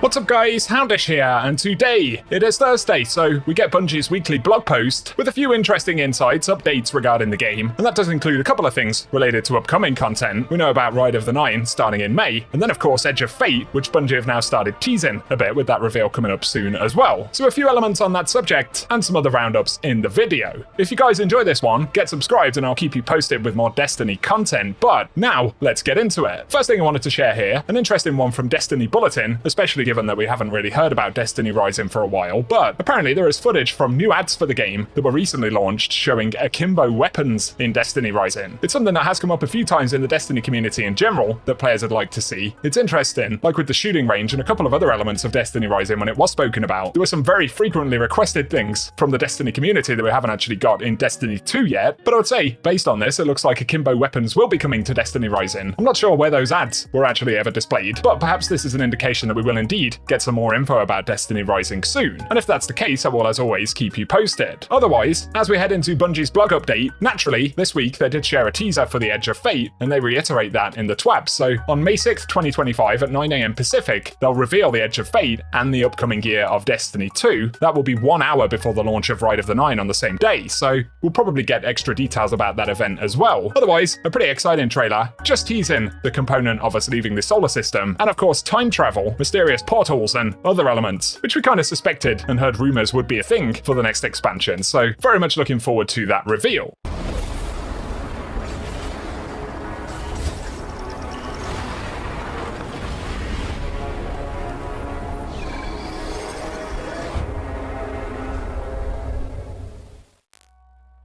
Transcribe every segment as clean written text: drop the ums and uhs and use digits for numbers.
What's up guys, Houndish here, and today it is Thursday, so we get Bungie's weekly blog post with a few interesting insights, updates regarding the game, and that does include a couple of things related to upcoming content. We know about Ride of the Nine starting in May, and then of course Edge of Fate, which Bungie have now started teasing a bit with that reveal coming up soon as well. So a few elements on that subject, and some other roundups in the video. If you guys enjoy this one, get subscribed and I'll keep you posted with more Destiny content, but now let's get into it. First thing I wanted to share here, an interesting one from Destiny Bulletin, especially given that we haven't really heard about Destiny Rising for a while, but apparently there is footage from new ads for the game that were recently launched showing akimbo weapons in Destiny Rising. It's something that has come up a few times in the Destiny community in general that players would like to see. It's interesting, like with the shooting range and a couple of other elements of Destiny Rising when it was spoken about, there were some very frequently requested things from the Destiny community that we haven't actually got in Destiny 2 yet, but I would say, based on this, it looks like akimbo weapons will be coming to Destiny Rising. I'm not sure where those ads were actually ever displayed, but perhaps this is an indication that we will indeed get some more info about Destiny Rising soon, and if that's the case, I will as always keep you posted. Otherwise, as we head into Bungie's blog update, naturally, this week they did share a teaser for the Edge of Fate, and they reiterate that in the TWAB, so on May 6th, 2025 at 9 AM Pacific, they'll reveal the Edge of Fate and the upcoming year of Destiny 2. That will be 1 hour before the launch of Ride of the Nine on the same day, so we'll probably get extra details about that event as well. Otherwise, a pretty exciting trailer, just teasing the component of us leaving the solar system, and of course time travel, mysterious portals, and other elements, which we kind of suspected and heard rumors would be a thing for the next expansion, so very much looking forward to that reveal.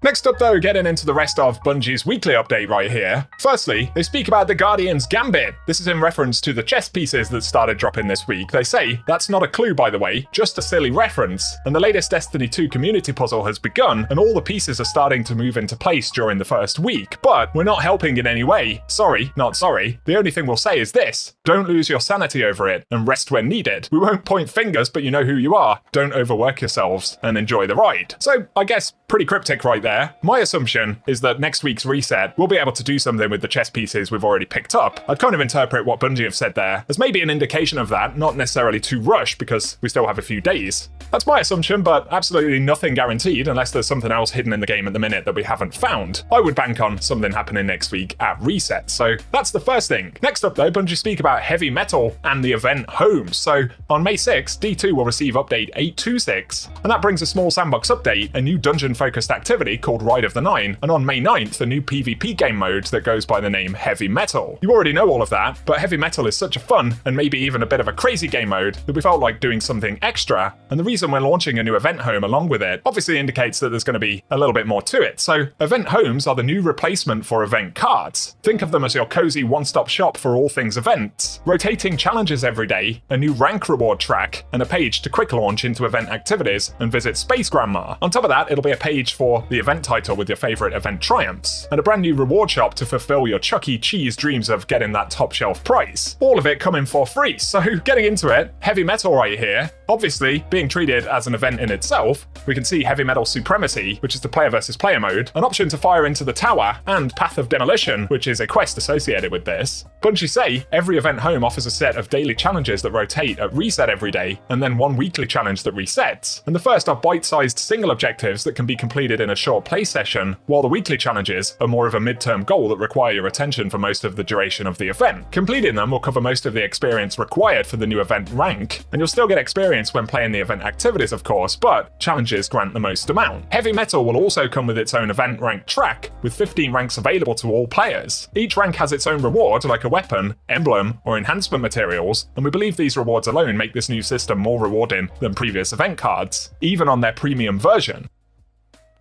Next up though, getting into the rest of Bungie's weekly update right here. Firstly, they speak about the Guardian's Gambit. This is in reference to the chess pieces that started dropping this week. They say, that's not a clue by the way, just a silly reference. And the latest Destiny 2 community puzzle has begun, and all the pieces are starting to move into place during the first week. But we're not helping in any way. Sorry, not sorry. The only thing we'll say is this: don't lose your sanity over it, and rest when needed. We won't point fingers, but you know who you are. Don't overwork yourselves, and enjoy the ride. So, I guess, pretty cryptic right there. My assumption is that next week's reset, we'll be able to do something with the chess pieces we've already picked up. I'd kind of interpret what Bungie have said there as maybe an indication of that, not necessarily to rush because we still have a few days. That's my assumption, but absolutely nothing guaranteed unless there's something else hidden in the game at the minute that we haven't found. I would bank on something happening next week at reset, so that's the first thing. Next up though, Bungie speak about heavy metal and the event Homes. So on May 6th, D2 will receive update 826, and that brings a small sandbox update, a new dungeon-focused activity called Ride of the Nine, and on May 9th, a new PvP game mode that goes by the name Heavy Metal. You already know all of that, but Heavy Metal is such a fun and maybe even a bit of a crazy game mode that we felt like doing something extra, and the reason we're launching a new event home along with it obviously indicates that there's going to be a little bit more to it. So event homes are the new replacement for event cards. Think of them as your cozy one-stop shop for all things events. Rotating challenges every day, a new rank reward track, and a page to quick launch into event activities and visit Space Grandma. On top of that, it'll be a page for the event title with your favorite event triumphs, and a brand new reward shop to fulfill your Chuck E. Cheese dreams of getting that top shelf prize. All of it coming for free, so getting into it, Heavy Metal right here. Obviously, being treated as an event in itself, we can see Heavy Metal Supremacy, which is the player versus player mode, an option to fire into the tower, and Path of Demolition, which is a quest associated with this. Bungie say every event home offers a set of daily challenges that rotate at reset every day, and then one weekly challenge that resets. And the first are bite-sized single objectives that can be completed in a short play session, while the weekly challenges are more of a mid-term goal that require your attention for most of the duration of the event. Completing them will cover most of the experience required for the new event rank, and you'll still get experience when playing the event activities of course, but challenges grant the most amount. Heavy Metal will also come with its own event rank track, with 15 ranks available to all players. Each rank has its own reward, like a weapon, emblem, or enhancement materials, and we believe these rewards alone make this new system more rewarding than previous event cards, even on their premium version.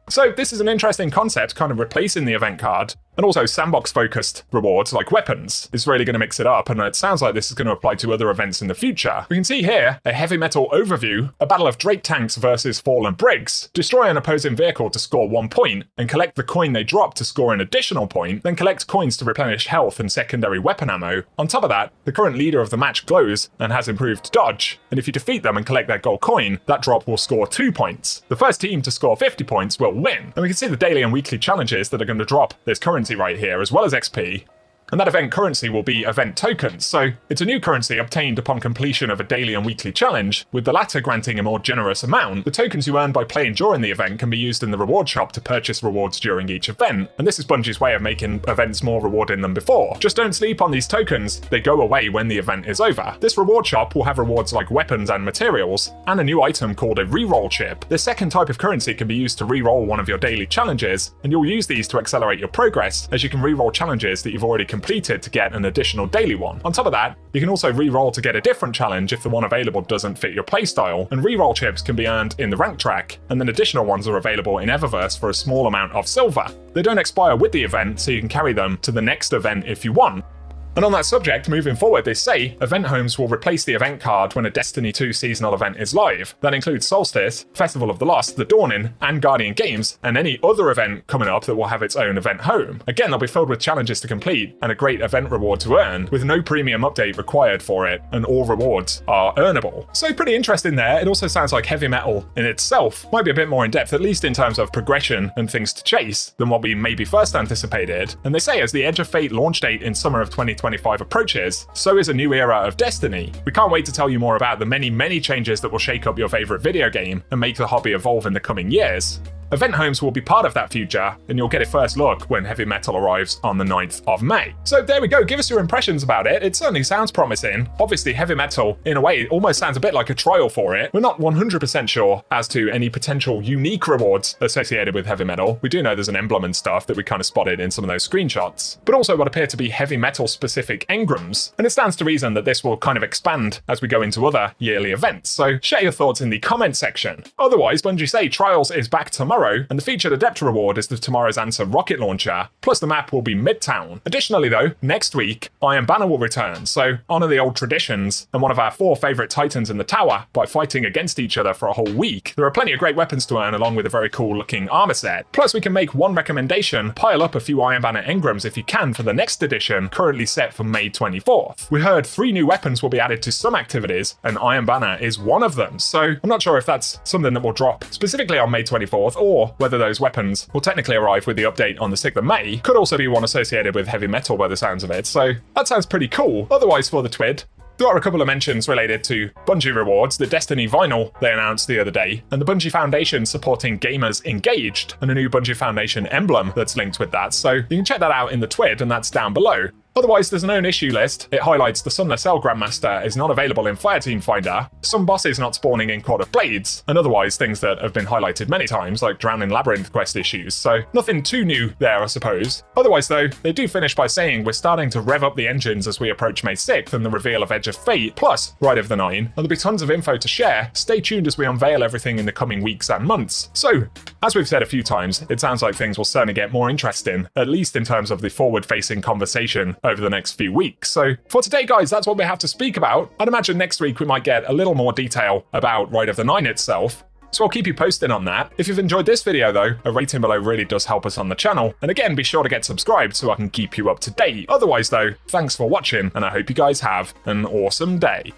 So this is an interesting concept, kind of replacing the event card, and also sandbox-focused rewards like weapons. It's really going to mix it up, and it sounds like this is going to apply to other events in the future. We can see here a Heavy Metal overview, a battle of Drake tanks versus fallen brigs. Destroy an opposing vehicle to score 1 point, and collect the coin they drop to score an additional point, then collect coins to replenish health and secondary weapon ammo. On top of that, the current leader of the match glows and has improved dodge, and if you defeat them and collect their gold coin, that drop will score 2 points. The first team to score 50 points will win. And we can see the daily and weekly challenges that are going to drop this currency right here, as well as XP. And that event currency will be event tokens, so it's a new currency obtained upon completion of a daily and weekly challenge, with the latter granting a more generous amount. The tokens you earn by playing during the event can be used in the reward shop to purchase rewards during each event, and this is Bungie's way of making events more rewarding than before. Just don't sleep on these tokens, they go away when the event is over. This reward shop will have rewards like weapons and materials, and a new item called a reroll chip. This second type of currency can be used to reroll one of your daily challenges, and you'll use these to accelerate your progress, as you can reroll challenges that you've already completed to get an additional daily one. On top of that, you can also reroll to get a different challenge if the one available doesn't fit your playstyle, and reroll chips can be earned in the rank track, and then additional ones are available in Eververse for a small amount of silver. They don't expire with the event, so you can carry them to the next event if you want. And on that subject, moving forward, they say event homes will replace the event card when a Destiny 2 seasonal event is live. That includes Solstice, Festival of the Lost, The Dawning, and Guardian Games, and any other event coming up that will have its own event home. Again, they'll be filled with challenges to complete and a great event reward to earn, with no premium update required for it, and all rewards are earnable. So pretty interesting there. It also sounds like heavy metal in itself might be a bit more in depth, at least in terms of progression and things to chase, than what we maybe first anticipated. And they say as the Edge of Fate launch date in summer of 2025 approaches, so is a new era of Destiny. We can't wait to tell you more about the many changes that will shake up your favorite video game and make the hobby evolve in the coming years. Event homes will be part of that future, and you'll get a first look when Heavy Metal arrives on the 9th of May. So there we go, give us your impressions about it. It certainly sounds promising. Obviously, Heavy Metal, in a way, almost sounds a bit like a trial for it. We're not 100% sure as to any potential unique rewards associated with Heavy Metal. We do know there's an emblem and stuff that we kind of spotted in some of those screenshots, but also what appear to be Heavy Metal specific engrams. And it stands to reason that this will kind of expand as we go into other yearly events. So share your thoughts in the comment section. Otherwise, Bungie say Trials is back tomorrow, and the featured Adept reward is the Tomorrow's Answer rocket launcher, plus the map will be Midtown. Additionally though, next week, Iron Banner will return, so honour the old traditions and one of our 4 favourite titans in the tower by fighting against each other for a whole week. There are plenty of great weapons to earn along with a very cool looking armour set. Plus we can make one recommendation, pile up a few Iron Banner engrams if you can for the next edition, currently set for May 24th. We heard 3 new weapons will be added to some activities, and Iron Banner is one of them, so I'm not sure if that's something that will drop specifically on May 24th, or whether those weapons will technically arrive with the update on the 6th of May. Could also be one associated with Heavy Metal by the sounds of it, so that sounds pretty cool. Otherwise for the TWID, there are a couple of mentions related to Bungie rewards, the Destiny vinyl they announced the other day, and the Bungie Foundation supporting Gamers Engaged, and a new Bungie Foundation emblem that's linked with that, so you can check that out in the TWID, and that's down below. Otherwise, there's a known issue list. It highlights the Sunless Cell Grandmaster is not available in Fireteam Finder, some bosses not spawning in Court of Blades, and otherwise things that have been highlighted many times, like Drowning Labyrinth quest issues, so nothing too new there, I suppose. Otherwise though, they do finish by saying we're starting to rev up the engines as we approach May 6th and the reveal of Edge of Fate, plus Ride of the Nine, and there'll be tons of info to share. Stay tuned as we unveil everything in the coming weeks and months. So, as we've said a few times, it sounds like things will certainly get more interesting, at least in terms of the forward-facing conversation over the next few weeks. So for today, guys, that's what we have to speak about. I'd imagine next week we might get a little more detail about Ride of the Nine itself, so I'll keep you posted on that. If you've enjoyed this video though, a rating below really does help us on the channel, and again, be sure to get subscribed so I can keep you up to date. Otherwise though, thanks for watching, and I hope you guys have an awesome day.